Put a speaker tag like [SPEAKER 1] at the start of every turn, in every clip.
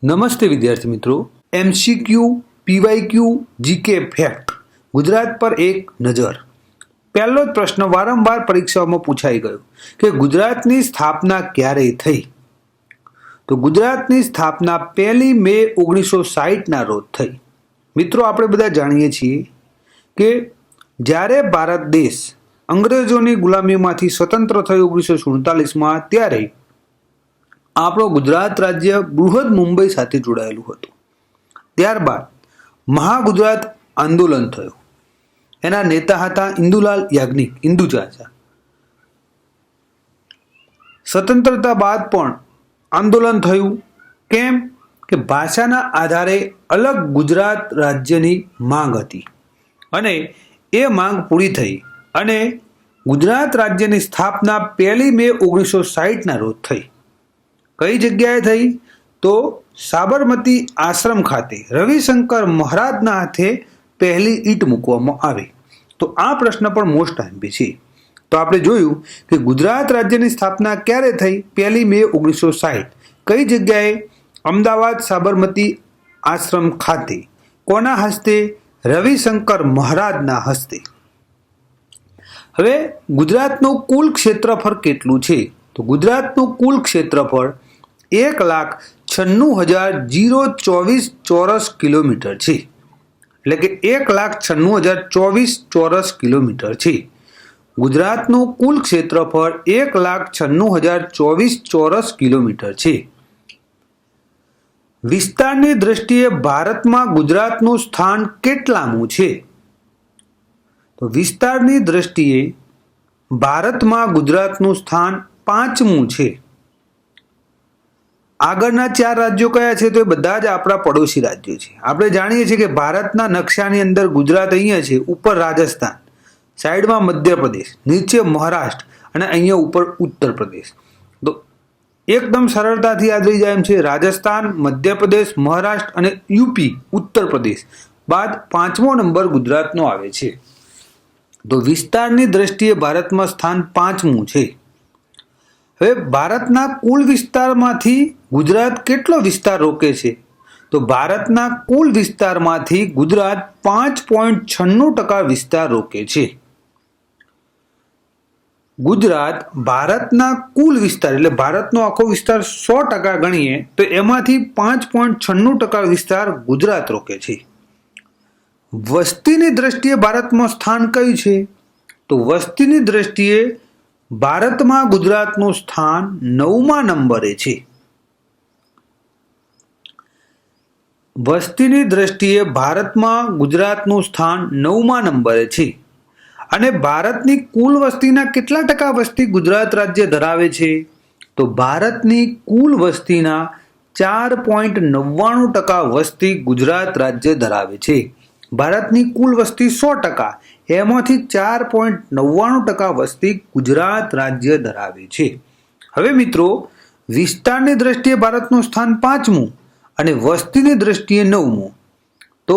[SPEAKER 1] નમસ્તે વિદ્યાર્થી મિત્રો, MCQ, PYQ, GK fact Gujarat પર એક નજર. પહેલો જ પ્રશ્ન વારંવાર પરીક્ષાઓમાં પૂછાઈ ગયો કે ગુજરાતની સ્થાપના ક્યારે થઈ? તો ગુજરાતની સ્થાપના 1 મે 1960ના રોજ થઈ. મિત્રો, આપણે બધા જાણીએ છીએ કે જ્યારે ભારત દેશ અંગ્રેજોની ગુલામીમાંથી સ્વતંત્ર થયો 1947માં, ત્યારે આપણો ગુજરાત રાજ્ય બૃહદ મુંબઈ સાથે જોડાયેલું હતું. ત્યારબાદ મહાગુજરાત આંદોલન થયું. એના નેતા હતા ઇન્દુલાલ યાજ્ઞિક, ઇન્દુ ચાચા. સ્વતંત્રતા બાદ પણ આંદોલન થયું. કેમ કે ભાષાના આધારે અલગ ગુજરાત રાજ્યની માંગ હતી અને એ માંગ પૂરી થઈ અને ગુજરાત રાજ્યની સ્થાપના 1 મે 1960ના રોજ થઈ. કઈ જગ્યાએ થઈ? તો સાબરમતી આશ્રમ ખાતે રવિશંકર મહારાજના હાથે પહેલી ઈંટ મૂકવામાં આવી. તો આ પ્રશ્ન પણ મોસ્ટ આઈએમપી છે. તો આપણે જોયું કે ગુજરાત રાજ્યની સ્થાપના ક્યારે થઈ? 1 મે 1960. કઈ જગ્યાએ? અમદાવાદ સાબરમતી આશ્રમ ખાતે. કોના હસ્તે? રવિશંકર મહારાજના હસ્તે. હવે ગુજરાતનું કુલ ક્ષેત્રફળ કેટલું છે? તો ગુજરાતનું કુલ ક્ષેત્રફળ 1,96,024 ચોરસ કિલોમીટર છે. એટલે કે 1,96,024 ચોરસ કિલોમીટર છે. ગુજરાતનું કુલ ક્ષેત્રફળ 1,96,024 ચોરસ કિલોમીટર છે. વિસ્તારની દ્રષ્ટિએ ભારતમાં ગુજરાતનું સ્થાન કેટલામું છે? તો વિસ્તારની દ્રષ્ટિએ ભારતમાં ગુજરાતનું સ્થાન 5મું છે. આગળના 4 રાજ્યો કયા છે? તો એ બધા જ આપણા પડોશી રાજ્યો છે. આપણે જાણીએ છીએ કે ભારતના નકશાની અંદર ગુજરાત અહીંયા છે, ઉપર રાજસ્થાન, સાઈડમાં મધ્યપ્રદેશ, નીચે મહારાષ્ટ્ર અને અહીંયા ઉપર ઉત્તર પ્રદેશ. તો એકદમ સરળતાથી યાદ રહી જાય એમ છે. રાજસ્થાન, મધ્યપ્રદેશ, મહારાષ્ટ્ર અને યુપી, ઉત્તર પ્રદેશ બાદ 5મો નંબર ગુજરાતનો આવે છે. તો વિસ્તારની દ્રષ્ટિએ ભારતમાં સ્થાન 5મું છે. હવે ભારતના કુલ વિસ્તારમાંથી ગુજરાત કેટલો વિસ્તાર રોકે છે? તો ભારતના કુલ વિસ્તારમાંથી ગુજરાત 5.96% વિસ્તાર રોકે છે. ગુજરાત ભારતના કુલ વિસ્તાર, એટલે ભારતનો આખો વિસ્તાર 100% ગણીએ તો એમાંથી 5.96% વિસ્તાર ગુજરાત રોકે છે. વસ્તીની દ્રષ્ટિએ ભારતમાં સ્થાન કયું છે? તો વસ્તીની દ્રષ્ટિએ ભારતમાં ગુજરાતનું સ્થાન 9મા નંબરે છે. વસ્તીની દ્રષ્ટિએ ભારતમાં ગુજરાતનું સ્થાન 9મા નંબરે છે. અને ભારતની કુલ વસ્તીના કેટલા ટકા વસ્તી ગુજરાત રાજ્ય ધરાવે છે? તો ભારતની કુલ વસ્તીના 4.99% વસ્તી ગુજરાત રાજ્ય ધરાવે છે. ભારતની કુલ વસ્તી 100%, એમાંથી 4.99% વસ્તી ગુજરાત રાજ્ય ધરાવે છે. હવે મિત્રો, વિસ્તારની દ્રષ્ટિએ ભારતનું સ્થાન 5મું અને વસ્તીની દ્રષ્ટિએ 9મું. તો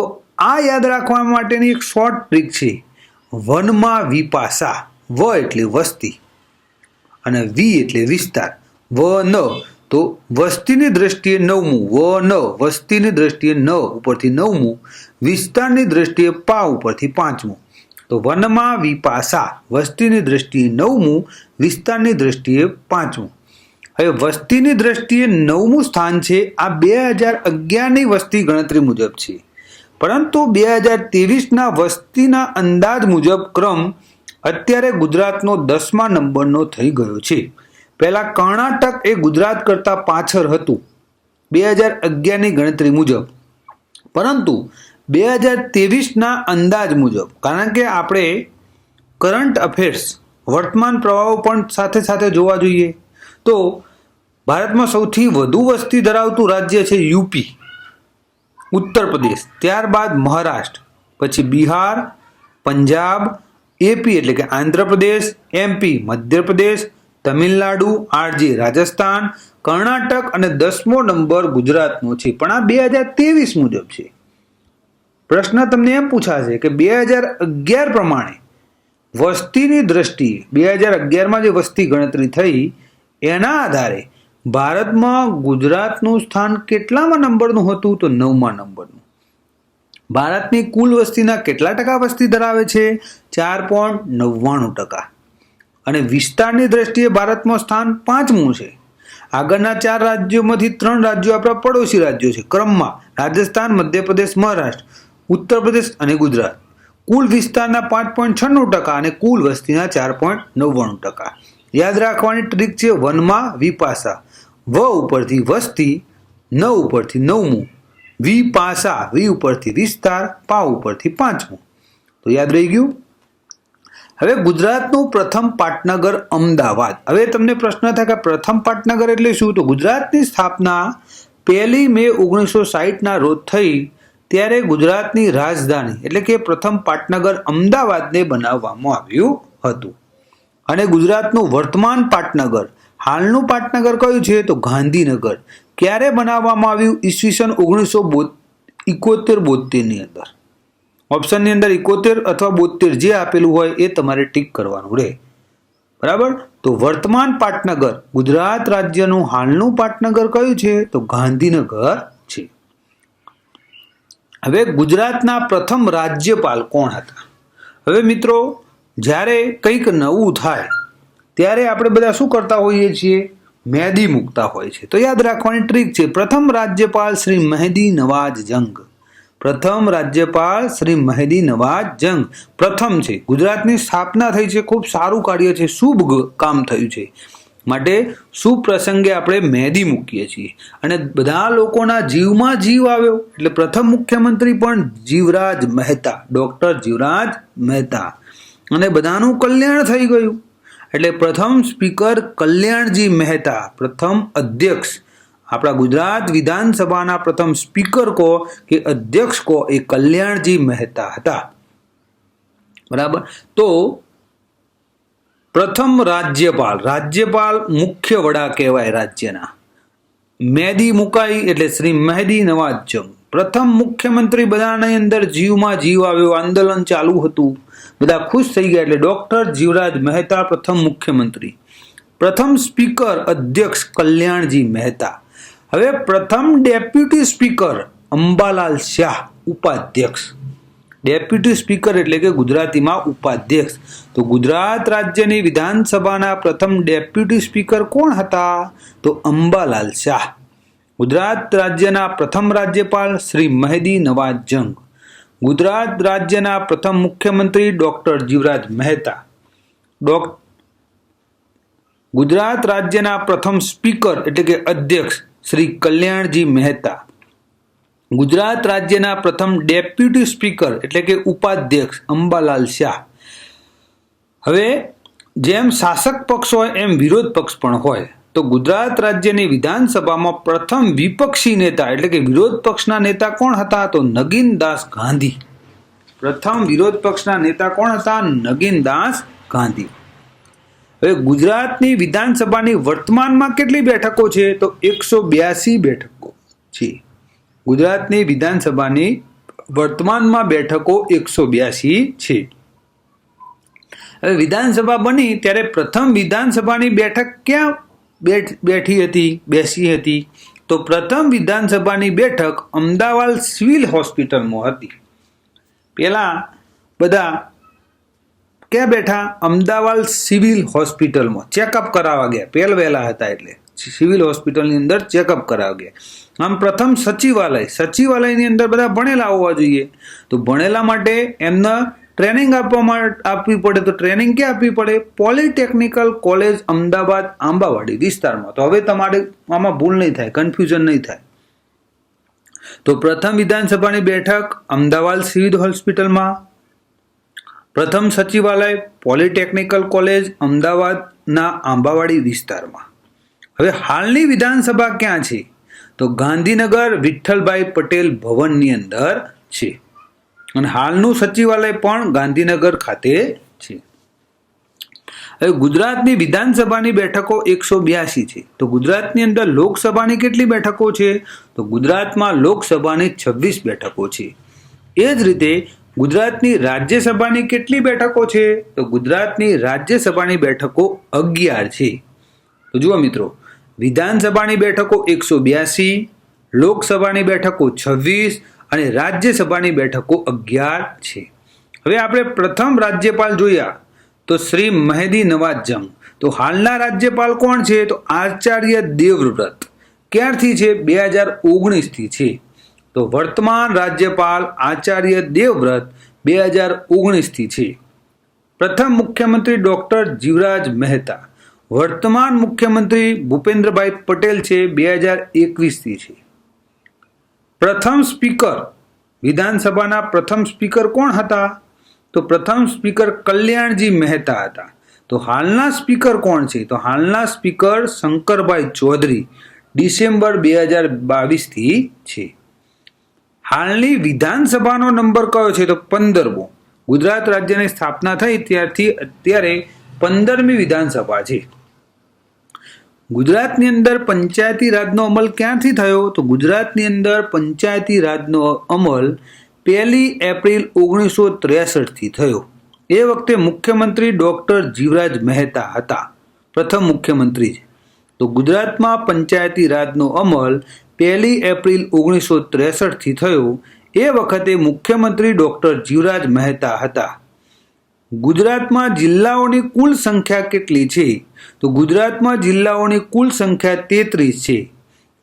[SPEAKER 1] આ યાદ રાખવા માટેની એક શોર્ટ ટ્રીક છે. વનમાં વિપાસા. વ એટલે વસ્તી અને વી એટલે વિસ્તાર. વન તો વસ્તીની દ્રષ્ટિએ 9મું, વન વસ્તીની દ્રષ્ટિએ 9 ઉપરથી 9મું, વિસ્તારની દ્રષ્ટિએ પા ઉપરથી 5મું. તો વનમાં વિપાસા, વસ્તીની દ્રષ્ટિએ 9મું, વિસ્તારની દ્રષ્ટિએ 5મું. હવે વસ્તીની દ્રષ્ટિએ 9મું સ્થાન છે. આ 2011ની વસ્તી ગણતરી મુજબ છે, પરંતુ 2023ના વસ્તીના અંદાજ મુજબ ક્રમ અત્યારે ગુજરાતનો 10મા નંબરનો થઈ ગયો છે. પહેલા કર્ણાટક એ ગુજરાત કરતાં પાછળ હતું 2011ની ગણતરી મુજબ, પરંતુ 2023ના અંદાજ મુજબ, કારણ કે આપણે કરંટ અફેર્સ, વર્તમાન પ્રવાહો પણ સાથે સાથે જોવા જોઈએ, તો ભારતમાં સૌથી વધુ વસ્તી ધરાવતું રાજ્ય છે યુપી, ઉત્તર પ્રદેશ, ત્યારબાદ મહારાષ્ટ્ર, પછી બિહાર, પંજાબ, એપી એટલે કે આંધ્રપ્રદેશ, એમપી મધ્યપ્રદેશ, તમિલનાડુ, આરજે રાજસ્થાન, કર્ણાટક અને 10મો નંબર ગુજરાતનો છે. પણ આ 2023 મુજબ છે. પ્રશ્ન તમને એમ પૂછાશે કે 2011 પ્રમાણે વસ્તીની દ્રષ્ટિએ 2011માં જે વસ્તી ગણતરી થઈ એના આધારે ભારતમાં ગુજરાતનું સ્થાન કેટલામાં નંબરનું હતું? તો 9મા નંબરનું. ભારતની કુલ વસ્તીના કેટલા ટકા વસ્તી ધરાવે છે? 4.99%. અને વિસ્તારની દ્રષ્ટિએ ભારતમાં સ્થાન 5મું છે. આગળના 4 રાજ્યોમાંથી 3 રાજ્યો આપણા પડોશી રાજ્યો છે ક્રમમાં: રાજસ્થાન, મધ્યપ્રદેશ, મહારાષ્ટ્ર, ઉત્તર પ્રદેશ અને ગુજરાત. કુલ વિસ્તારના 5.96% અને કુલ વસ્તીના 4.99%. યાદ રાખવાની ટ્રીક છે વનમાં વિપાસા. વ ઉપરથી વસ્તી, ન ઉપરથી 9મું, વિપાસા, વી ઉપરથી વિસ્તાર, પા ઉપરથી 5મું. તો યાદ રહી ગયું. હવે ગુજરાતનું પ્રથમ પાટનગર અમદાવાદ. હવે તમને પ્રશ્ન થાય કે પ્રથમ પાટનગર એટલે શું? તો ગુજરાતની સ્થાપના 1 મે 1960ના રોજ થઈ ત્યારે ગુજરાતની રાજધાની એટલે કે પ્રથમ પાટનગર અમદાવાદને બનાવવામાં આવ્યું હતું. અને ગુજરાતનું વર્તમાન પાટનગર, હાલનું પાટનગર કયું છે? તો ગાંધીનગર. ક્યારે બનાવવામાં આવ્યું? ઈસવીસન 1971-72ની અંદર. ઓપ્શનની અંદર 71 અથવા 72 જે આપેલું હોય એ તમારે ટીક કરવાનું રહે. બરાબર. તો વર્તમાન પાટનગર ગુજરાત રાજ્યનું હાલનું પાટનગર કયું છે? તો ગાંધીનગર છે. હવે ગુજરાતના પ્રથમ રાજ્યપાલ કોણ હતા? હવે મિત્રો, જ્યારે કંઈક નવું થાય ત્યારે આપણે બધા શું કરતા હોઈએ છીએ? મહેંદી મૂકતા હોય છે. તો યાદ રાખવાની ટ્રીક છે પ્રથમ રાજ્યપાલ શ્રી મહેંદી નવાજ જંગ. પ્રથમ રાજ્યપાલ શ્રી મહેંદી નવાજ જંગ પ્રથમ છે. ગુજરાતની સ્થાપના થઈ છે, ખૂબ સારું કાર્ય છે, શુભ કામ થયું છે, માટે શુભ પ્રસંગે આપણે મહેંદી મૂકીએ છીએ. અને બધા લોકોના જીવમાં જીવ આવ્યો એટલે પ્રથમ મુખ્યમંત્રી પણ જીવરાજ મહેતા, ડોક્ટર જીવરાજ મહેતા. અને બધાનું કલ્યાણ થઈ ગયું એટલે પ્રથમ સ્પીકર કલ્યાણજી મહેતા, પ્રથમ અધ્યક્ષ આપણા ગુજરાત વિધાનસભાના પ્રથમ સ્પીકર કહો કે અધ્યક્ષ કહો એ કલ્યાણજી મહેતા હતા. બરાબર. તો પ્રથમ રાજ્યપાલ, રાજ્યપાલ મુખ્ય વડા કહેવાય રાજ્યના. મહેંદી મુકાઈ એટલે શ્રી મહેંદી નવાજ જંગ. પ્રથમ મુખ્યમંત્રી, બધાની અંદર જીવમાં જીવ આવ્યો, આંદોલન ચાલુ હતું, બધા ખુશ થઈ ગયા એટલે ડોક્ટર જીવરાજ મહેતા પ્રથમ મુખ્યમંત્રી. પ્રથમ સ્પીકર અધ્યક્ષ કલ્યાણજી મહેતા. હવે પ્રથમ ડેપ્યુટી સ્પીકર અંબાલાલ શાહ, ઉપાધ્યક્ષ. ડેપ્યુટી સ્પીકર એટલે કે ગુજરાતીમાં ઉપાધ્યક્ષ. તો ગુજરાત રાજ્યની વિધાનસભાના પ્રથમ ડેપ્યુટી સ્પીકર કોણ હતા? તો અંબાલાલ શાહ. ગુજરાત રાજ્યના પ્રથમ રાજ્યપાલ શ્રી મહેંદી નવાજ જંગ. ગુજરાત રાજ્યના પ્રથમ મુખ્યમંત્રી ડોક્ટર જીવરાજ મહેતા. ગુજરાત રાજ્યના પ્રથમ સ્પીકર એટલે કે અધ્યક્ષ શ્રી કલ્યાણજી મહેતા. ગુજરાત રાજ્યના પ્રથમ ડેપ્યુટી સ્પીકર એટલે કે ઉપાધ્યક્ષ અંબાલાલ શાહ. હવે જેમ શાસક પક્ષ હોય એમ વિરોધ પક્ષ પણ હોય. તો ગુજરાત રાજ્યની વિધાનસભામાં પ્રથમ વિપક્ષી નેતા એટલે કે વિરોધ પક્ષના નેતા કોણ હતા? તો નગીનદાસ ગાંધી. પ્રથમ વિરોધ પક્ષના નેતા કોણ હતા? નગીનદાસ ગાંધી. હવે ગુજરાતની વિધાનસભાની વર્તમાનમાં કેટલી બેઠકો છે? તો 182 બેઠકો છે. ગુજરાતની વિધાનસભાની વર્તમાનમાં બેઠકો 182 છે. હવે વિધાનસભા બની ત્યારે પ્રથમ વિધાનસભાની બેઠક ક્યાં બેસી હતી? તો પ્રથમ વિધાનસભાની બેઠક અમદાવાદ સિવિલ હોસ્પિટલમાં હતી. પેલા બધા ક્યાં બેઠા? અમદાવાદ સિવિલ હોસ્પિટલમાં ચેકઅપ કરાવવા ગયા. વહેલા હતા એટલે સિવિલ હોસ્પિટલની અંદર ચેકઅપ કરાવવા ગયા. આમ પ્રથમ સચિવાલયની અંદર બધા ભણેલા હોવા જોઈએ. તો ભણેલા માટે એમને ટ્રેનિંગ આપવી પડે. તો ટ્રેનિંગ ક્યાં આપવી પડે? પોલિટેકનિકલ કોલેજ અમદાવાદ આંબાવાડી વિસ્તારમાં. તો હવે તમારે આમાં ભૂલ નહીં થાય, કન્ફ્યુઝન નહીં થાય. તો પ્રથમ વિધાનસભાની બેઠક અમદાવાદ સિવિલ હોસ્પિટલમાં, પ્રથમ સચિવાલય પોલિટેકનિકલ કોલેજ અમદાવાદના આંબાવાડી વિસ્તારમાં. હવે હાલની વિધાનસભા ક્યાં છે? તો ગાંધીનગર વિઠ્ઠલભાઈ પટેલ ભવનની અંદર છે. અને હાલનું સચિવાલય પણ ગાંધીનગર ખાતે છે. હવે ગુજરાતની વિધાનસભાની બેઠકો 182 છે. તો ગુજરાતની અંદર લોકસભાની કેટલી બેઠકો છે? તો ગુજરાતમાં લોકસભાની 26 બેઠકો છે. એ જ રીતે ગુજરાતની રાજ્યસભાની કેટલી બેઠકો છે? તો ગુજરાતની રાજ્યસભાની બેઠકો 11 છે. તો જુઓ મિત્રો, વિધાનસભાની બેઠકો 182, લોકસભાની બેઠકો 26 અને રાજ્યસભાની બેઠકો 11 છે. હવે આપણે પ્રથમ રાજ્યપાલ જોયા તો શ્રી મહેદી નવાઝ જંગ. તો હાલના રાજ્યપાલ કોણ છે? તો આચાર્ય દેવવ્રત. ક્યારથી છે? 2019 થી છે. તો વર્તમાન રાજ્યપાલ આચાર્ય દેવવ્રત 2019 થી છે. પ્રથમ મુખ્યમંત્રી ડોક્ટર જીવરાજ મહેતા. વર્તમાન મુખ્યમંત્રી ભૂપેન્દ્રભાઈ પટેલ છે, 2021 થી છે. પ્રથમ સ્પીકર, વિધાનસભાના પ્રથમ સ્પીકર કોણ હતા? તો પ્રથમ સ્પીકર કલ્યાણજી મહેતા હતા. તો હાલના સ્પીકર કોણ છે? તો હાલના સ્પીકર શંકરભાઈ ચૌધરી, ડિસેમ્બર 2022 થી છે. હાલની વિધાનસભાનો નંબર કયો છે? તો 15મો. ગુજરાત રાજ્યની સ્થાપના થઈ ત્યારથી અત્યારે 15મી વિધાનસભા છે. ગુજરાતની અંદર પંચાયતી રાજનો અમલ ક્યાંથી થયો? તો ગુજરાતની અંદર પંચાયતી રાજનો અમલ 1 એપ્રિલ 1963 થી થયો. એ વખતે મુખ્યમંત્રી ડોક્ટર જીવરાજ મહેતા હતા, પ્રથમ મુખ્યમંત્રી છે. તો ગુજરાતમાં પંચાયતી રાજનો અમલ 1 એપ્રિલ 1963 થી થયો. એ વખતે મુખ્યમંત્રી ડોક્ટર જીવરાજ મહેતા હતા. ગુજરાતમાં જિલ્લાઓની કુલ સંખ્યા કેટલી છે? તો ગુજરાતમાં જિલ્લાઓની કુલ સંખ્યા 33 છે.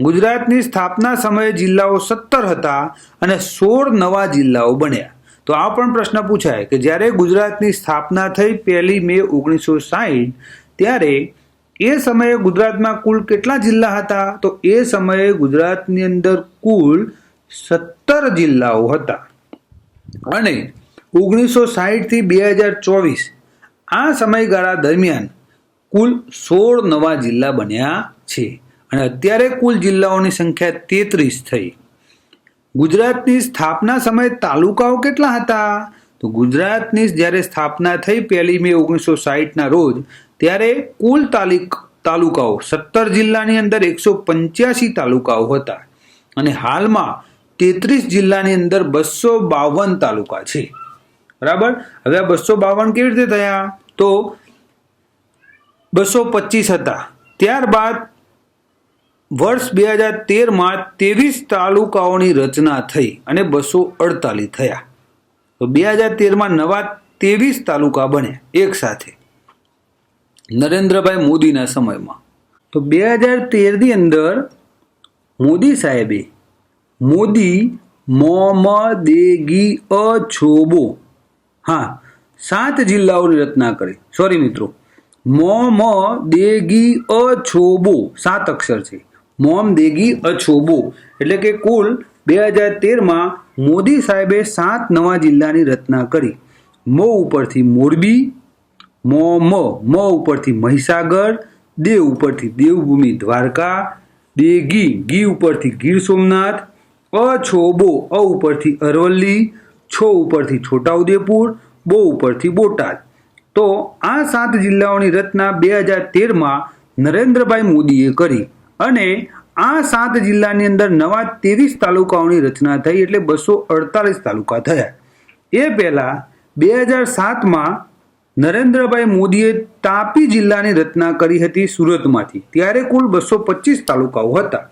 [SPEAKER 1] ગુજરાતની સ્થાપના સમયે જિલ્લાઓ 17 હતા અને 16 નવા જિલ્લાઓ બન્યા. તો આ પણ પ્રશ્ન પૂછાય કે જ્યારે ગુજરાતની સ્થાપના થઈ 1 મે 1960 ત્યારે એ સમયે ગુજરાતમાં કુલ કેટલા જિલ્લા હતા? તો એ સમયે ગુજરાતની અંદર કુલ 17 જિલ્લાઓ હતા અને 1960 થી 2024 આ સમયગાળા દરમિયાન કુલ 16 નવા જિલ્લા બન્યા છે અને અત્યારે કુલ જિલ્લાઓની સંખ્યા 33 થઈ. ગુજરાતની સ્થાપના સમયે તાલુકાઓ કેટલા હતા? તો ગુજરાતની જ્યારે સ્થાપના થઈ 1 મે 1960 ના રોજ ત્યારે કુલ તાલુકાઓ 17 જિલ્લાની અંદર 185 તાલુકાઓ હતા અને હાલમાં 33 જિલ્લાની અંદર 252 તાલુકા છે. બરાબર. હવે આ 252 કેવી રીતે થયા? તો 225 હતા. ત્યારબાદ વર્ષ 2013માં 23 તાલુકાઓની રચના થઈ અને 248 થયા. તો 2013માં નવા 23 તાલુકા બન્યા એક સાથે નરેન્દ્રભાઈ મોદીના સમયમાં. તો 2013ની અંદર મોદી સાહેબે મોદી મોમદેગી અછોબો 7 જિલ્લાઓની રચના કરી. સોરી મિત્રો, મોમદેગી અછોબો 7 અક્ષર છે. મોમદેગી અછોબો એટલે કે કુલ 2013માં મોદી સાહેબે 7 નવા જિલ્લાની રચના કરી. મો ઉપરથી મોરબી, મ ઉપરથી મહીસાગર, દે ઉપરથી દેવભૂમિ દ્વારકા, ગી ઉપરથી ગીર સોમનાથ, અછોબો અ ઉપરથી અરવલ્લી, છો ઉપરથી છોટાઉદેપુર, બો ઉપરથી બોટાદ. તો આ 7 જિલ્લાઓની રચના 2013માં નરેન્દ્રભાઈ મોદીએ કરી અને આ 7 જિલ્લાની અંદર નવા 23 તાલુકાઓની રચના થઈ એટલે 248 તાલુકા થયા. એ પહેલા 2007માં નરેન્દ્રભાઈ મોદીએ તાપી જિલ્લાની રચના કરી હતી સુરતમાંથી, ત્યારે કુલ 225 તાલુકાઓ હતા.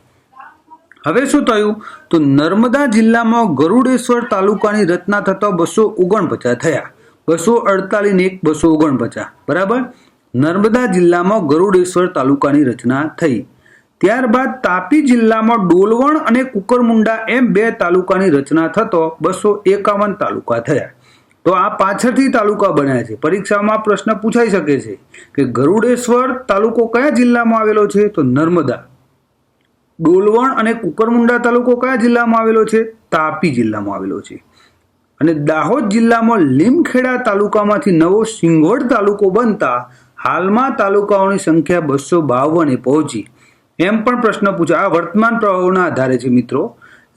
[SPEAKER 1] હવે શું થયું? તો નર્મદા જિલ્લામાં ગરુડેશ્વર તાલુકાની રચના થતા 249 થયા. 248 ને 1 249. બરાબર. નર્મદા જિલ્લામાં ગરુડેશ્વર તાલુકાની રચના થઈ. ત્યારબાદ તાપી જિલ્લામાં ડોલવણ અને કુકરમુંડા એમ 2 તાલુકાની રચના થતો 251 તાલુકા થયા. તો આ પાછળથી તાલુકા બન્યા છે. પરીક્ષામાં પ્રશ્ન પૂછાઈ શકે છે કે ગરુડેશ્વર તાલુકો કયા જિલ્લામાં આવેલો છે? તો નર્મદા. ડોલવણ અને કુકરમુંડા તાલુકો કયા જિલ્લામાં આવેલો છે? તાપી જિલ્લામાં આવેલો છે. અને દાહોદ જિલ્લામાં લીમખેડા તાલુકામાંથી નવો સિંગવડ તાલુકો બનતા હાલમાં તાલુકાઓની સંખ્યા 252 પહોંચી. એમ પણ પ્રશ્ન પૂછાય. આ વર્તમાન પ્રવાહોના આધારે છે મિત્રો.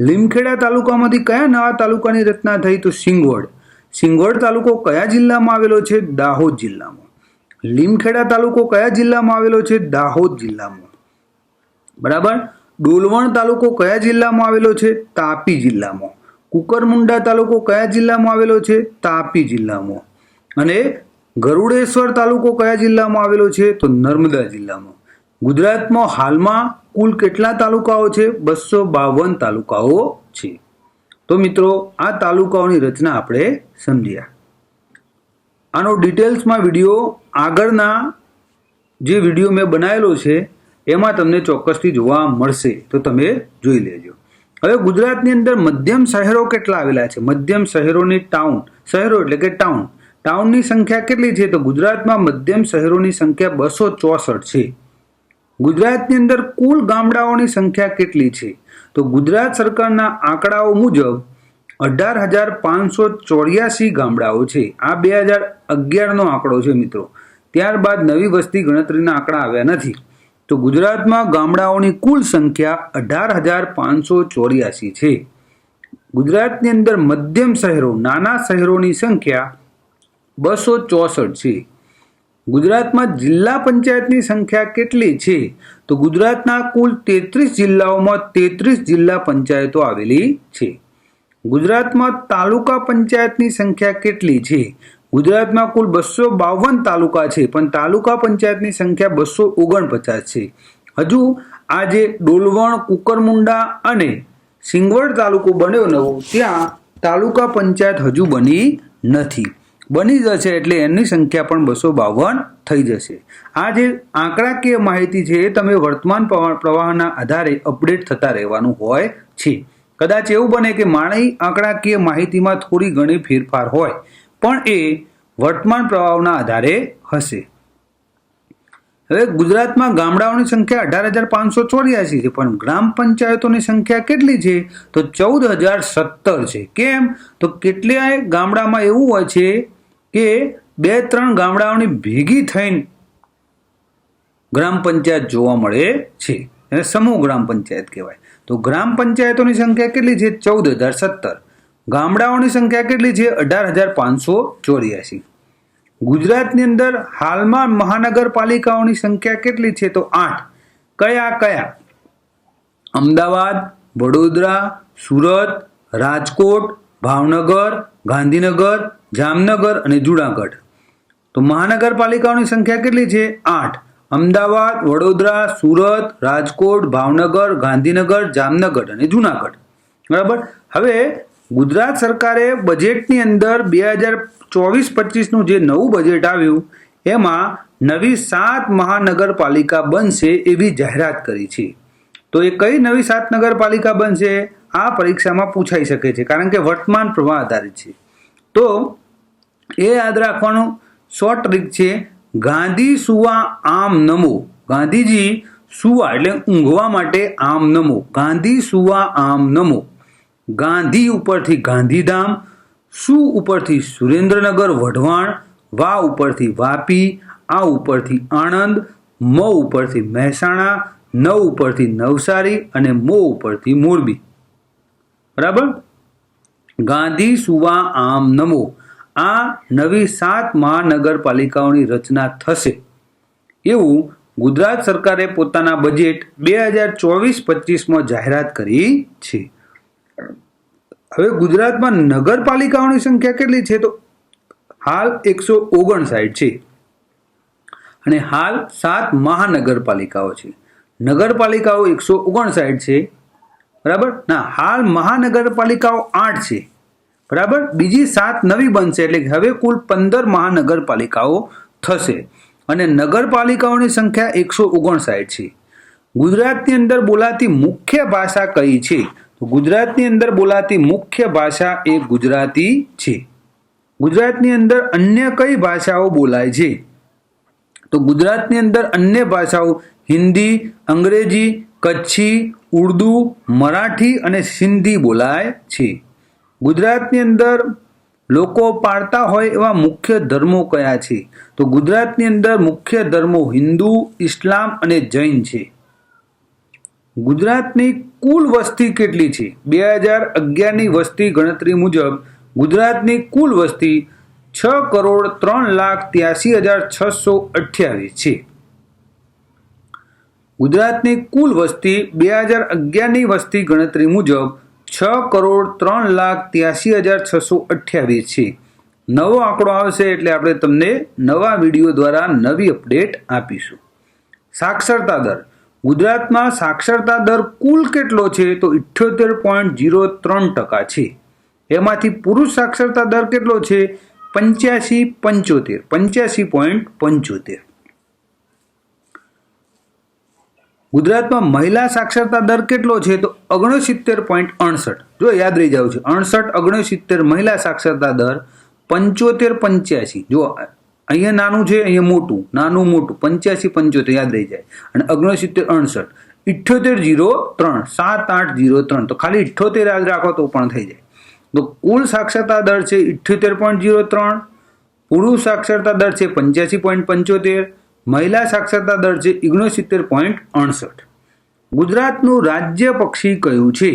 [SPEAKER 1] લીમખેડા તાલુકામાંથી કયા નવા તાલુકાની રચના થઈ? તો સિંગવડ. સિંગવડ તાલુકો કયા જિલ્લામાં આવેલો છે? દાહોદ જિલ્લામાં. લીમખેડા તાલુકો કયા જિલ્લામાં આવેલો છે? દાહોદ જિલ્લામાં. બરાબર. ડોલવણ તાલુકો કયા જિલ્લામાં આવેલો છે? તાપી જિલ્લામાં. કુકરમુંડા તાલુકો કયા જિલ્લામાં આવેલો છે? તાપી જિલ્લામાં. અને ગરુડેશ્વર તાલુકો કયા જિલ્લામાં આવેલો છે? તો નર્મદા જિલ્લામાં. ગુજરાતમાં હાલમાં કુલ કેટલા તાલુકાઓ છે? 252 તાલુકાઓ છે. તો મિત્રો આ તાલુકાઓની રચના આપણે સમજ્યા. આનો ડિટેલ્સમાં વિડીયો આગળના જે વિડીયો મેં બનાવેલો છે એમાં તમને ચોક્કસથી જોવા મળશે, તો તમે જોઈ લેજો. હવે ગુજરાતની અંદર મધ્યમ શહેરો કેટલા આવેલા છે? મધ્યમ શહેરોની શહેરો એટલે કે ટાઉનની સંખ્યા કેટલી છે? તો ગુજરાતમાં મધ્યમ શહેરોની સંખ્યા 264 છે. ગુજરાતની અંદર કુલ ગામડાઓની સંખ્યા કેટલી છે? તો ગુજરાત સરકારના આંકડાઓ મુજબ 18,584 ગામડાઓ છે. આ 2011નો આંકડો છે મિત્રો. ત્યારબાદ નવી વસ્તી ગણતરીના આંકડા આવ્યા નથી. તો ગુજરાતમાં ગામડાઓની કુલ સંખ્યા 18,584 છે. ગુજરાતની અંદર મધ્યમ શહેરો, નાના શહેરોની સંખ્યા 264 છે. ગુજરાતમાં જિલ્લા પંચાયતની સંખ્યા કેટલી છે? તો ગુજરાતના કુલ 33 જિલ્લાઓમાં 33 જિલ્લા પંચાયતો આવેલી છે. ગુજરાતમાં તાલુકા પંચાયતની સંખ્યા કેટલી છે? ગુજરાતમાં કુલ 252 તાલુકા છે, પણ તાલુકા પંચાયતની સંખ્યા 249 છે. હજુ આ જે ડોલવણ, કુકરમુંડા અને સિંગવડ તાલુકો બન્યો નવો, ત્યાં તાલુકા પંચાયત હજુ બની નથી. બની જશે એટલે એની સંખ્યા પણ 252 થઈ જશે. આ જે આંકડાકીય માહિતી છે એ તમે વર્તમાન પ્રવાહના આધારે અપડેટ થતા રહેવાનું હોય છે. કદાચ એવું બને કે મારી આંકડાકીય માહિતીમાં થોડી ઘણી ફેરફાર હોય, પણ એ વર્તમાન પ્રવાહના આધારે હશે. હવે ગુજરાતમાં ગામડાઓની સંખ્યા 18,584 છે, પણ ગ્રામ પંચાયતોની સંખ્યા કેટલી છે? તો 14,017 છે. કેમ? તો કેટલાય ગામડામાં એવું હોય છે કે 2-3 ગામડાઓની ભેગી થઈને ગ્રામ પંચાયત જોવા મળે છે. એને સમૂહ ગ્રામ પંચાયત કહેવાય. તો ગ્રામ પંચાયતોની સંખ્યા કેટલી છે? 14,017. ગામડાઓની સંખ્યા કેટલી છે? 18,584. ગુજરાતની અંદર હાલમાં મહાનગરપાલિકાઓની સંખ્યા કેટલી છે? તો 8. કયા? અમદાવાદ, વડોદરા, સુરત, રાજકોટ, ભાવનગર, ગાંધીનગર, જામનગર અને જૂનાગઢ. તો મહાનગરપાલિકાઓની સંખ્યા કેટલી છે? 8. અમદાવાદ, વડોદરા, સુરત, રાજકોટ, ભાવનગર, ગાંધીનગર, જામનગર અને જૂનાગઢ. બરાબર. હવે ગુજરાત સરકારે બજેટની અંદર 2024-25નું જે નવું બજેટ આવ્યું એમાં નવી 7 મહાનગરપાલિકા બનશે એવી જાહેરાત કરી છે. તો એ કઈ નવી 7 નગરપાલિકા બનશે? આ પરીક્ષામાં પૂછાઈ શકે છે, કારણ કે વર્તમાન પ્રવાહ આધારિત છે. તો એ યાદ રાખવાનું શોર્ટ ટ્રીક છે, ગાંધી સુવા આમ નમો. ગાંધીજી સુવા એટલે ઊંઘવા માટે આમ નમો. ગાંધી સુવા આમ નમો. ગાંધી ઉપરથી ગાંધીધામ, સુ ઉપરથી સુરેન્દ્રનગર વઢવાણ, વા ઉપરથી વાપી, આ ઉપરથી આણંદ, મ ઉપરથી મહેસાણા, ન ઉપરથી નવસારી અને મો ઉપરથી મોરબી. બરાબર. ગાંધી સુવા આમ નમો. આ નવી 7 મહાનગરપાલિકાઓની રચના થશે એવું ગુજરાત સરકારે પોતાના બજેટ 2024-25માં જાહેરાત કરી છે. હવે ગુજરાતમાં નગરપાલિકાઓની સંખ્યા કેટલી છે? તો હાલ 159 છે અને હાલ 7 મહાનગરપાલિકાઓ છે. નગરપાલિકાઓ 159 છે. બરાબર. ના, હાલ મહાનગરપાલિકાઓ 8 છે. બરાબર. બીજી 7 નવી બનશે એટલે હવે કુલ 15 મહાનગરપાલિકાઓ થશે અને નગરપાલિકાઓની સંખ્યા 159 છે. ગુજરાતની અંદર બોલાતી મુખ્ય ભાષા કઈ છે? તો ગુજરાતની અંદર બોલાતી મુખ્ય ભાષા એ ગુજરાતી છે. ગુજરાતની અંદર અન્ય કઈ ભાષાઓ બોલાય છે? તો ગુજરાતની અંદર અન્ય ભાષાઓ હિન્દી, અંગ્રેજી, કચ્છી, ઉર્દુ, મરાઠી અને સિંધી બોલાય છે. ગુજરાતની અંદર લોકો પાળતા હોય એવા મુખ્ય ધર્મો કયા છે? તો ગુજરાતની અંદર મુખ્ય ધર્મો હિન્દુ, ઇસ્લામ અને જૈન છે. ગુજરાતની કુલ વસ્તી કેટલી છે? 2011ની વસ્તી ગણતરી મુજબ ગુજરાતની કુલ વસ્તી 6,03,83,628 છે. ગુજરાતની કુલ વસ્તી 2011ની વસ્તી ગણતરી મુજબ 6,03,83,628 છે. નવો આંકડો આવશે એટલે આપણે તમને નવા વિડીયો દ્વારા નવી અપડેટ આપીશું. સાક્ષરતા દર, ગુજરાતમાં સાક્ષરતા દર કુલ કેટલો છે? તો 78.03% છે. એમાંથી પુરુષ સાક્ષરતા દર કેટલો છે? 85.75. ગુજરાતમાં મહિલા સાક્ષરતા દર કેટલો છે? તો 69.68. જો યાદ રહી જાવ છે, 69 મહિલા સાક્ષરતા દર, 75-85. જો અહીંયા નાનું છે, અહીંયા મોટું, નાનું મોટું, 85-75 યાદ રહી જાય, અને 69-68, 78-03, 7-8-03. તો ખાલી 78 યાદ રાખો તો પણ થઈ જાય. તો કુલ સાક્ષરતા દર છે 78.03, પુરુષ સાક્ષરતા દર છે 85.75, મહિલા સાક્ષરતા દર છે 69.68. ગુજરાતનું રાજ્ય પક્ષી કયું છે?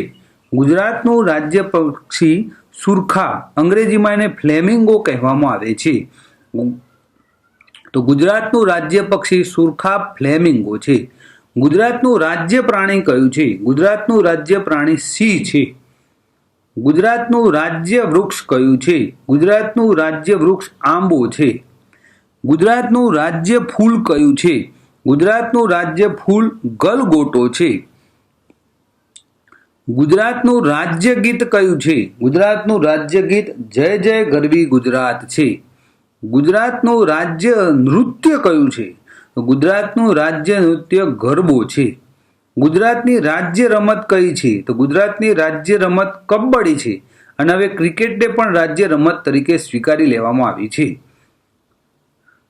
[SPEAKER 1] ગુજરાતનું રાજ્ય પક્ષી સુરખા, અંગ્રેજીમાં એને ફ્લેમિંગો કહેવામાં આવે છે. તો ગુજરાતનું રાજ્ય પક્ષી સુરખા ફ્લેમિંગો છે. ગુજરાતનું રાજ્ય પ્રાણી કયું છે? ગુજરાતનું રાજ્ય પ્રાણી સિંહ છે. ગુજરાતનું રાજ્ય વૃક્ષ કયું છે? ગુજરાતનું રાજ્ય વૃક્ષ આંબો છે. ગુજરાતનું રાજ્ય ફૂલ કયું છે? ગુજરાતનું રાજ્ય ફૂલ ગલગોટો છે. ગુજરાતનું રાજ્ય ગીત કયું છે? ગુજરાતનું રાજ્ય ગીત જય જય ગરવી ગુજરાત છે. ગુજરાતનું રાજ્ય નૃત્ય કયું છે? ગુજરાતનું રાજ્ય નૃત્ય ગરબો છે. ગુજરાતની રાજ્ય રમત કઈ છે? તો ગુજરાતની રાજ્ય રમત કબડ્ડી છે. અને હવે ક્રિકેટને પણ રાજ્ય રમત તરીકે સ્વીકારી લેવામાં આવી છે.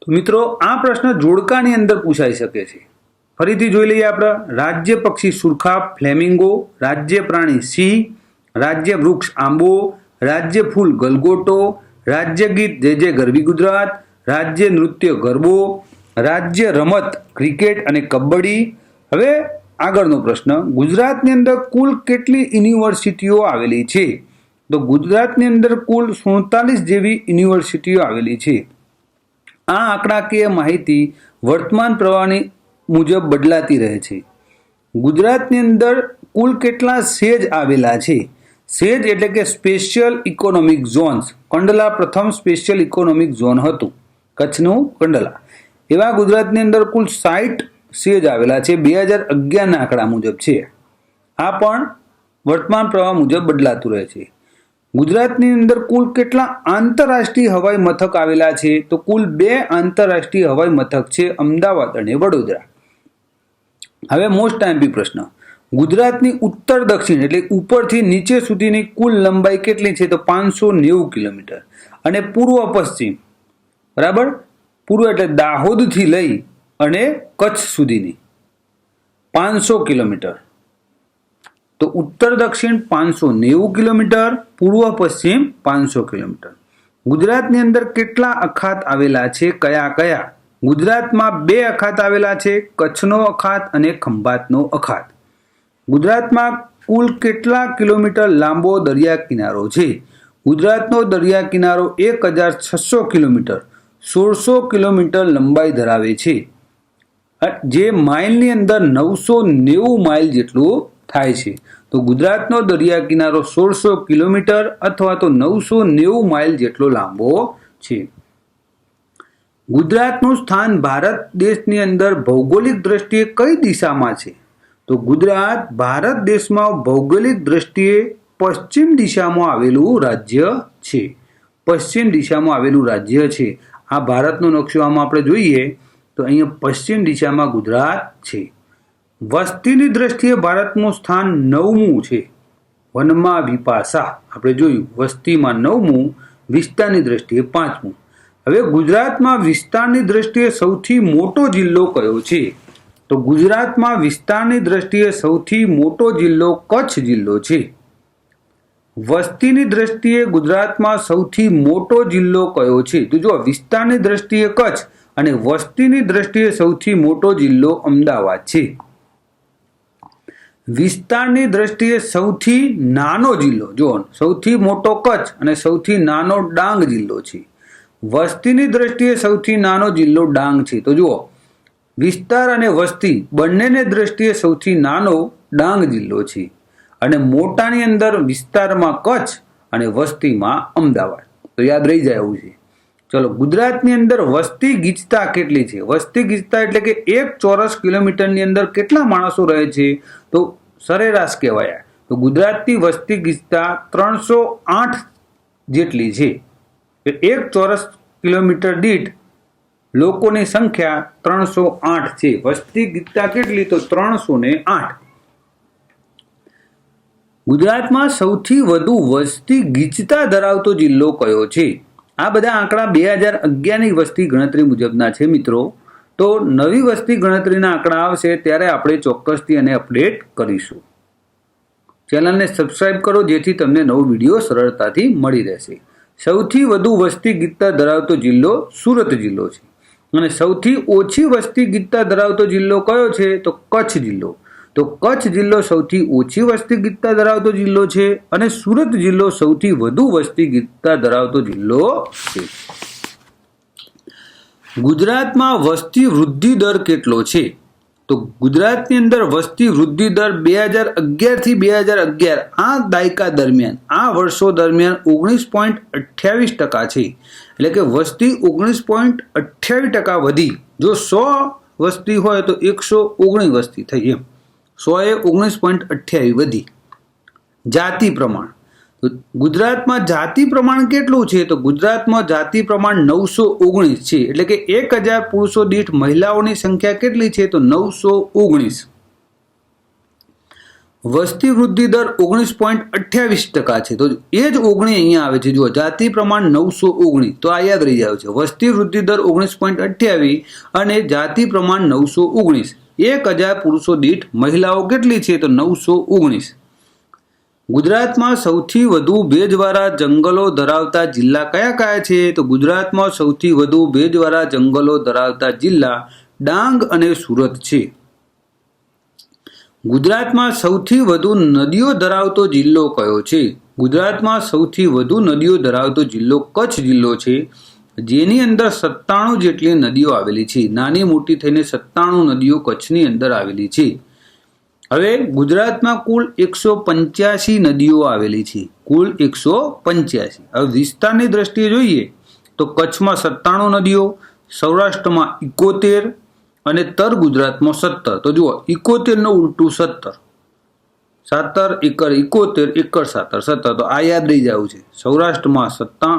[SPEAKER 1] તો મિત્રો, આ પ્રશ્ન જોડકાની અંદર પૂછાઈ શકે છે. ફરીથી જોઈ લઈએ આપણે. રાજ્ય પક્ષી સુરખા ફ્લેમિંગો, રાજ્ય પ્રાણી સિંહ, રાજ્ય વૃક્ષ આંબો, રાજ્ય ફૂલ ગલગોટો, રાજ્ય ગીત જય જય ગરવી ગુજરાત, રાજ્ય નૃત્ય ગરબો, રાજ્ય રમત ક્રિકેટ અને કબડ્ડી. હવે આગળનો પ્રશ્ન, ગુજરાતની અંદર કુલ કેટલી યુનિવર્સિટીઓ આવેલી છે? તો ગુજરાતની અંદર કુલ 47 જેવી યુનિવર્સિટીઓ આવેલી છે. આ આંકડાકીય માહિતી વર્તમાન પ્રવાહની મુજબ બદલાતી રહે છે. ગુજરાતની અંદર કુલ કેટલા સેજ આવેલા છે? સેજ એટલે કે સ્પેશિયલ ઇકોનોમિક ઝોન્સ. કંડલા પ્રથમ સ્પેશિયલ ઇકોનોમિક ઝોન હતું, કચ્છનું કંડલા. એવા ગુજરાતની અંદર કુલ 60 સેજ આવેલા છે. 2011ના આંકડા મુજબ છે. આ પણ વર્તમાન પ્રવાહ મુજબ બદલાતું રહે છે. ગુજરાતની અંદર કુલ કેટલા આંતરરાષ્ટ્રીય હવાઈ મથક આવેલા છે? તો કુલ 2 આંતરરાષ્ટ્રીય હવાઈ મથક છે, અમદાવાદ અને વડોદરા. હવે મોસ્ટ આઈએમપી પ્રશ્ન, ગુજરાતની ઉત્તર દક્ષિણ એટલે ઉપરથી નીચે સુધીની કુલ લંબાઈ કેટલી છે? તો 590 કિલોમીટર. અને પૂર્વ પશ્ચિમ, બરાબર, પૂર્વ એટલે દાહોદથી લઈ અને કચ્છ સુધીની 500 કિલોમીટર. તો ઉત્તર દક્ષિણ 590 કિલોમીટર, પૂર્વ પશ્ચિમ 500 કિલોમીટર. ગુજરાતની અંદર કેટલા અખાત આવેલા છે? કયા કયા? ગુજરાતમાં 2 અખાત આવેલા છે, કચ્છનો અખાત અને ખંભાતનો અખાત. ગુજરાતમાં કુલ કેટલા કિલોમીટર લાંબો દરિયા કિનારો છે? ગુજરાતનો દરિયા કિનારો 1600 કિલોમીટર, 1600 કિલોમીટર લંબાઈ ધરાવે છે, જે માઇલની અંદર 990 માઇલ જેટલું થાય છે. તો ગુજરાતનો દરિયા કિનારો 1600 કિલોમીટર અથવા તો 990 માઇલ જેટલો લાંબો છે. ગુજરાતનું સ્થાન ભારત દેશની અંદર ભૌગોલિક દ્રષ્ટિએ કઈ દિશામાં છે? તો ગુજરાત ભારત દેશમાં ભૌગોલિક દ્રષ્ટિએ પશ્ચિમ દિશામાં આવેલું રાજ્ય છે. પશ્ચિમ દિશામાં આવેલું રાજ્ય છે. આ ભારતનો નકશો આમાં આપણે જોઈએ તો અહીંયા પશ્ચિમ દિશામાં ગુજરાત છે. વસ્તીની દ્રષ્ટિએ ભારતનું સ્થાન 9મું છે. વનમાં વિપાસા આપણે જોયું, વસ્તીમાં 9મું, વિસ્તારની દ્રષ્ટિએ 5મું. હવે ગુજરાતમાં વિસ્તારની દ્રષ્ટિએ સૌથી મોટો જિલ્લો કયો છે? તો ગુજરાતમાં વિસ્તારની દ્રષ્ટિએ સૌથી મોટો જિલ્લો કચ્છ જિલ્લો છે. વસ્તીની દ્રષ્ટિએ ગુજરાતમાં સૌથી મોટો જિલ્લો કયો છે? તો જો વિસ્તારની દ્રષ્ટિએ કચ્છ અને વસ્તીની દ્રષ્ટિએ સૌથી મોટો જિલ્લો અમદાવાદ છે. વિસ્તારની દ્રષ્ટિએ સૌથી નાનો જિલ્લો, જો સૌથી મોટો કચ્છ અને સૌથી નાનો ડાંગ જિલ્લો છે. વસ્તીની દ્રષ્ટિએ સૌથી નાનો જિલ્લો ડાંગ છે. તો જુઓ, વિસ્તાર અને વસ્તી બંનેની દ્રષ્ટિએ સૌથી નાનો ડાંગ જિલ્લો છે, અને મોટાની અંદર વિસ્તારમાં કચ્છ અને વસ્તીમાં અમદાવાદ. તો યાદ રહી જાય એવું છે. ચલો, ગુજરાતની અંદર વસ્તી ગીચતા કેટલી છે? વસ્તી ગીચતા એટલે કે 1 ચોરસ કિલોમીટરની અંદર કેટલા માણસો રહે છે? તો સરેરાશ કહેવાય. તો ગુજરાતની વસ્તી ગીચતા 308 જેટલી છે. 1 ચોરસ કિલોમીટર દીઠ લોકોની સંખ્યા 308 છે. વસ્તી ગીચતા કેટલી? તો 308. ગુજરાતમાં સૌથી વધુ વસ્તી ગીચતા ધરાવતો જિલ્લો કયો છે? આ બધા આંકડા 2011ની વસ્તી ગણતરી મુજબના છે મિત્રો. તો નવી વસ્તી ગણતરીના આંકડા આવશે ત્યારે આપણે ચોક્કસથી એને અપડેટ કરીશું. ચેનલને સબસ્ક્રાઇબ કરો જેથી તમને નવો વિડીયો સરળતાથી મળી રહેશે. સૌથી વધુ વસ્તી ગીચતા ધરાવતો જિલ્લો સુરત જિલ્લો છે. અને સૌથી ઓછી વસ્તી ગીચતા ધરાવતો જિલ્લો કયો છે? તો કચ્છ જિલ્લો. તો કચ્છ જિલ્લો સૌથી ઓછી વસ્તી ગીચતા ધરાવતો જિલ્લો છે અને સુરત જિલ્લો સૌથી વધુ વસ્તી ગીચતા ધરાવતો જિલ્લો છે. ગુજરાતમાં વસ્તી વૃદ્ધિ દર કેટલો છે? તો ગુજરાતની અંદર વસ્તી વૃદ્ધિ દર 2011 થી 2011 આ દાયકા દરમિયાન, આ વર્ષો દરમિયાન 19.28% છે. એટલે કે વસ્તી 19.28% વધી. જો 100 વસ્તી હોય તો 119 વસ્તી થઈ એમ. 100 એ 19.28 વધી. જાતિ પ્રમાણ, તો ગુજરાતમાં જાતિ પ્રમાણ કેટલું છે? તો ગુજરાતમાં જાતિ પ્રમાણ 919 છે. એટલે કે 1000 પુરુષો દીઠ મહિલાઓની સંખ્યા કેટલી છે? તો 919. વસ્તી વૃદ્ધિ દર 19.28% છે. તો એ જ 19 અહીંયા આવે છે. જુઓ, જાતિ પ્રમાણ 919, તો આ યાદ રહી જાય છે. વસ્તી વૃદ્ધિ દર 19.28 અને જાતિ પ્રમાણ 919. 1000 પુરુષો દીઠ મહિલાઓ કેટલી છે? તો 919. ગુજરાતમાં સૌથી વધુ ભેજવાળા જંગલો ધરાવતા જિલ્લા કયા કયા છે? તો ગુજરાતમાં સૌથી વધુ ભેજવાળા જંગલો ધરાવતા જિલ્લા ડાંગ અને સુરત છે. ગુજરાતમાં સૌથી વધુ નદીઓ ધરાવતો જિલ્લો કયો છે? ગુજરાતમાં સૌથી વધુ નદીઓ ધરાવતો જિલ્લો કચ્છ જિલ્લો છે, જેની અંદર 97 જેટલી નદીઓ આવેલી છે. નાની મોટી થઈને 97 નદીઓ કચ્છની અંદર આવેલી છે. હવે ગુજરાતમાં કુલ 185 નદીઓ આવેલી છે. કુલ 185. હવે વિસ્તારની દ્રષ્ટિએ જોઈએ તો કચ્છમાં 97 નદીઓ, સૌરાષ્ટ્રમાં 71 અને તર ગુજરાતમાં 17. તો જુઓ, 71 નું ઉલટું 17. 17 એકર 71, એકર 17. તો આ યાદ રહી જવું છે. સૌરાષ્ટ્રમાં 17,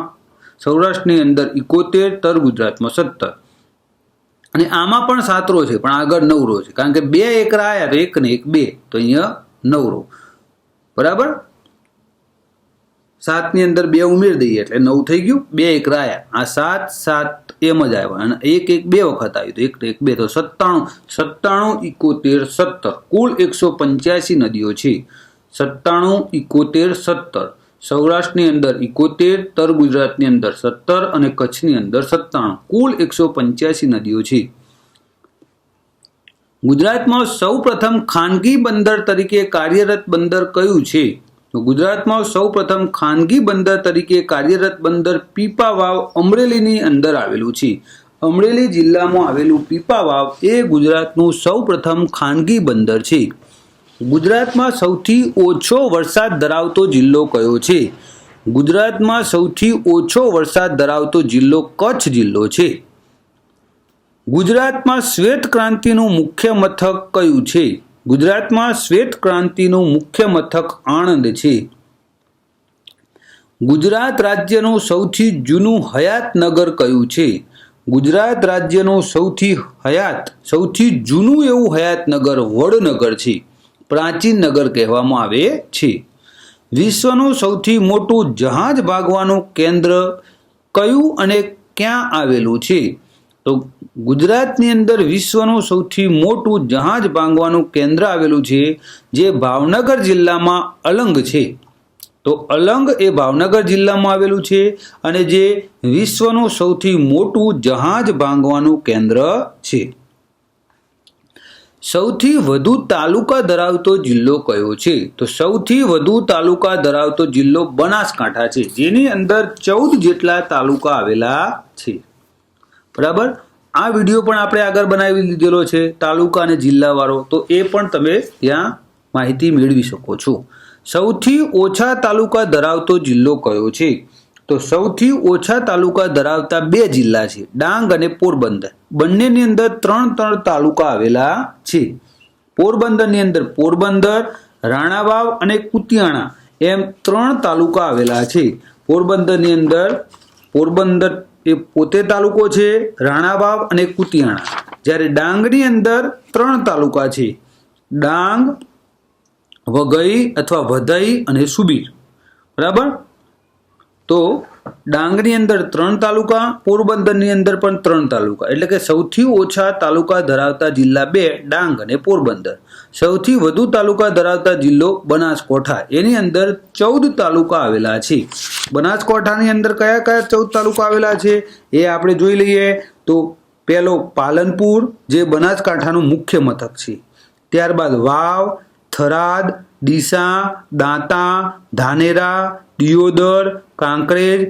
[SPEAKER 1] સૌરાષ્ટ્રની અંદર 71, તર ગુજરાતમાં 17. અને આમાં પણ 7 છે, પણ આગળ 9 છે, કારણ કે 2 એકર આવ્યા તો 1 ને 1 2, તો અહીંયા 9. બરાબર. 7 ની અંદર 2 ઉમેરી દઈએ એટલે 9 થઈ ગયું. 2 એકર આવ્યા, આ 7 7 એમ જ આવ્યા, અને 1 1 2 વખત આવ્યું તો 1 ને 1 2, તો 97 71 17. કુલ 185 નદીઓ છે. 97 71 17. સૌરાષ્ટ્રની અંદર 71, તર ગુજરાતની અંદર 17 અને કચ્છની અંદર 97. કુલ 185 નદીઓ છે. ગુજરાતમાં સૌ પ્રથમ ખાનગી બંદર તરીકે કાર્યરત બંદર કયું છે? તો ગુજરાતમાં સૌ પ્રથમ ખાનગી બંદર તરીકે કાર્યરત બંદર પીપાવાવ અમરેલીની અંદર આવેલું છે. અમરેલી જિલ્લામાં આવેલું પીપાવાવ એ ગુજરાતનું સૌ પ્રથમ ખાનગી બંદર છે. ગુજરાતમાં સૌથી ઓછો વરસાદ ધરાવતો જિલ્લો કયો છે? ગુજરાતમાં સૌથી ઓછો વરસાદ ધરાવતો જિલ્લો કચ્છ જિલ્લો છે. ગુજરાતમાં શ્વેત ક્રાંતિનું મુખ્ય મથક કયું છે? ગુજરાતમાં શ્વેત ક્રાંતિનું મુખ્ય મથક આણંદ છે. ગુજરાત રાજ્યનું સૌથી જૂનું હયાત નગર કયું છે? ગુજરાત રાજ્યનું સૌથી જૂનું એવું હયાત નગર વડનગર છે. પ્રાચીન નગર કહેવામાં આવે છે. વિશ્વનું સૌથી મોટું જહાજ ભાગવાનું કેન્દ્ર કયું અને ક્યાં આવેલું છે? તો ગુજરાતની અંદર વિશ્વનું સૌથી મોટું જહાજ ભાંગવાનું કેન્દ્ર આવેલું છે, જે ભાવનગર જિલ્લામાં અલંગ છે. તો અલંગ એ ભાવનગર જિલ્લામાં આવેલું છે અને જે વિશ્વનું સૌથી મોટું જહાજ ભાંગવાનું કેન્દ્ર છે. સૌથી વધુ તાલુકા ધરાવતો જિલ્લો કયો છે? તો સૌથી વધુ તાલુકા ધરાવતો જિલ્લો બનાસકાંઠા છે, જેની અંદર 14 જેટલા તાલુકા આવેલા છે. બરાબર. આ વિડીયો પણ આપણે આગળ બનાવી લીધેલો છે તાલુકા અને જિલ્લાવાળો, તો એ પણ તમે ત્યાં માહિતી મેળવી શકો છો. સૌથી ઓછા તાલુકા ધરાવતો જિલ્લો કયો છે? તો સૌથી ઓછા તાલુકા ધરાવતા 2 જિલ્લા છે, ડાંગ અને પોરબંદર. બંનેની અંદર 3 તાલુકા આવેલા છે. પોરબંદરની અંદર પોરબંદર, રાણાવાવ અને કુતિયાણા એમ 3 તાલુકા આવેલા છે. પોરબંદરની અંદર પોરબંદર એ પોતે તાલુકો છે, રાણાવાવ અને કુતિયાણા. જ્યારે ડાંગની અંદર 3 તાલુકા છે, ડાંગ, વઘઈ અથવા વધઈ અને સુબીર. બરાબર. તો ડાંગની અંદર 3 તાલુકા, પોરબંદરની અંદર પણ 3 તાલુકા, એટલે કે સૌથી ઓછા તાલુકા ધરાવતા જિલ્લા 2 ડાંગ અને પોરબંદર. સૌથી વધુ તાલુકા ધરાવતા જિલ્લો બનાસકાંઠા, એની અંદર 14 તાલુકા આવેલા છે. બનાસકાંઠાની અંદર કયા કયા 14 તાલુકા આવેલા છે એ આપણે જોઈ લઈએ. તો પહેલો પાલનપુર, જે બનાસકાંઠાનું મુખ્ય મથક છે. ત્યારબાદ વાવ, થરાદ, ડીસા, દાંતા, ધાનેરા, દિયોદર, કાંકરેજ,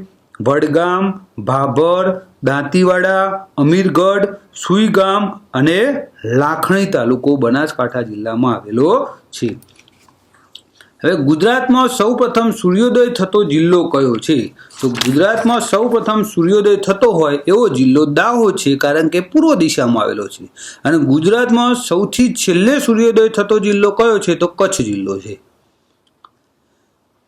[SPEAKER 1] વડગામ, ભાભર, દાંતીવાડા, અમીરગઢ, સુઈગામ અને લાખણી તાલુકો બનાસકાંઠા જિલ્લામાં આવેલો છે. હવે ગુજરાતમાં સૌપ્રથમ સૂર્યોદય થતો જિલ્લો કયો છે? તો ગુજરાતમાં સૌપ્રથમ સૂર્યોદય થતો હોય એવો જિલ્લો દાહોદ છે, કારણ કે પૂર્વ દિશામાં આવેલો છે. અને ગુજરાતમાં સૌથી છેલ્લે સૂર્યોદય થતો જિલ્લો કયો છે? તો કચ્છ જિલ્લો છે.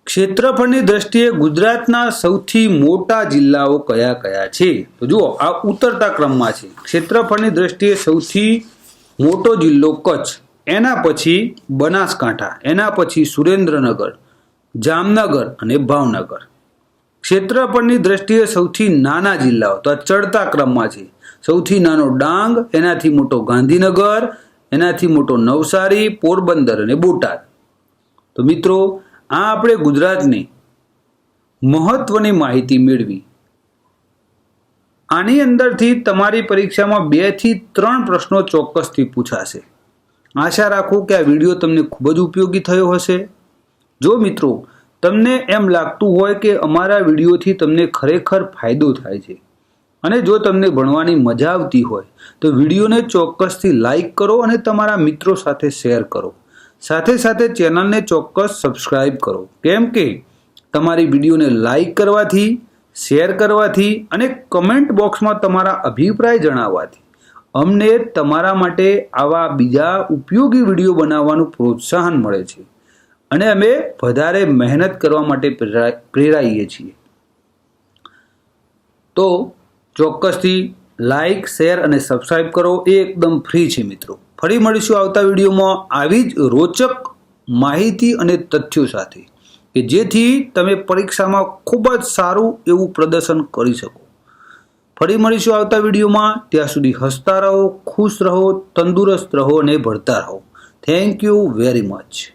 [SPEAKER 1] ક્ષેત્રફળની દ્રષ્ટિએ ગુજરાતના સૌથી મોટા જિલ્લાઓ કયા કયા છે? તો જુઓ, આ ઉતરતા ક્રમમાં છે. ક્ષેત્રફળની દ્રષ્ટિએ સૌથી મોટો જિલ્લો કચ્છ, એના પછી બનાસકાંઠા, એના પછી સુરેન્દ્રનગર, જામનગર અને ભાવનગર. ક્ષેત્રફળની દ્રષ્ટિએ સૌથી નાના જિલ્લાઓ તો આ ચડતા ક્રમમાં છે. સૌથી નાનો ડાંગ, એનાથી મોટો ગાંધીનગર, એનાથી મોટો નવસારી, પોરબંદર અને બોટાદ. તો મિત્રો, આ આપણે ગુજરાતની મહત્વની માહિતી મેળવી. આની અંદરથી તમારી પરીક્ષામાં 2 થી 3 પ્રશ્નો ચોક્કસથી પૂછાશે. આશા રાખું કે આ વિડીયો તમને ખૂબ જ ઉપયોગી થયો હશે. જો મિત્રો તમને એમ લાગતું હોય કે અમારા વિડીયોથી તમને ખરેખર ફાયદો થાય છે અને જો તમને ભણવાની મજા આવતી હોય તો વિડીયોને ચોક્કસથી લાઈક કરો અને તમારા મિત્રો સાથે શેર કરો. સાથે સાથે ચેનલને ચોક્કસ સબસ્ક્રાઈબ કરો, કેમ કે તમારી વિડીયોને લાઈક કરવાથી, શેર કરવાથી અને કમેન્ટ બોક્સમાં તમારા અભિપ્રાય જણાવવાથી અમને તમારા માટે આવા બીજા ઉપયોગી વિડીયો બનાવવાનું પ્રોત્સાહન મળે છે અને અમે વધારે મહેનત કરવા માટે પ્રેરાઈએ છીએ. તો ચોક્કસથી લાઈક, શેર અને સબસ્ક્રાઈબ કરો. એ એકદમ ફ્રી છે મિત્રો. ફરી મળીશું આવતા વિડીયોમાં આવી જ રોચક માહિતી અને તથ્યો સાથે, કે જેથી તમે પરીક્ષામાં ખૂબ જ સારું એવું પ્રદર્શન કરી શકો. ફરી મળીશું આવતા વિડીયોમાં. ત્યાં સુધી હસતા રહો, ખુશ રહો, તંદુરસ્ત રહો અને ભણતા રહો. Thank you very much.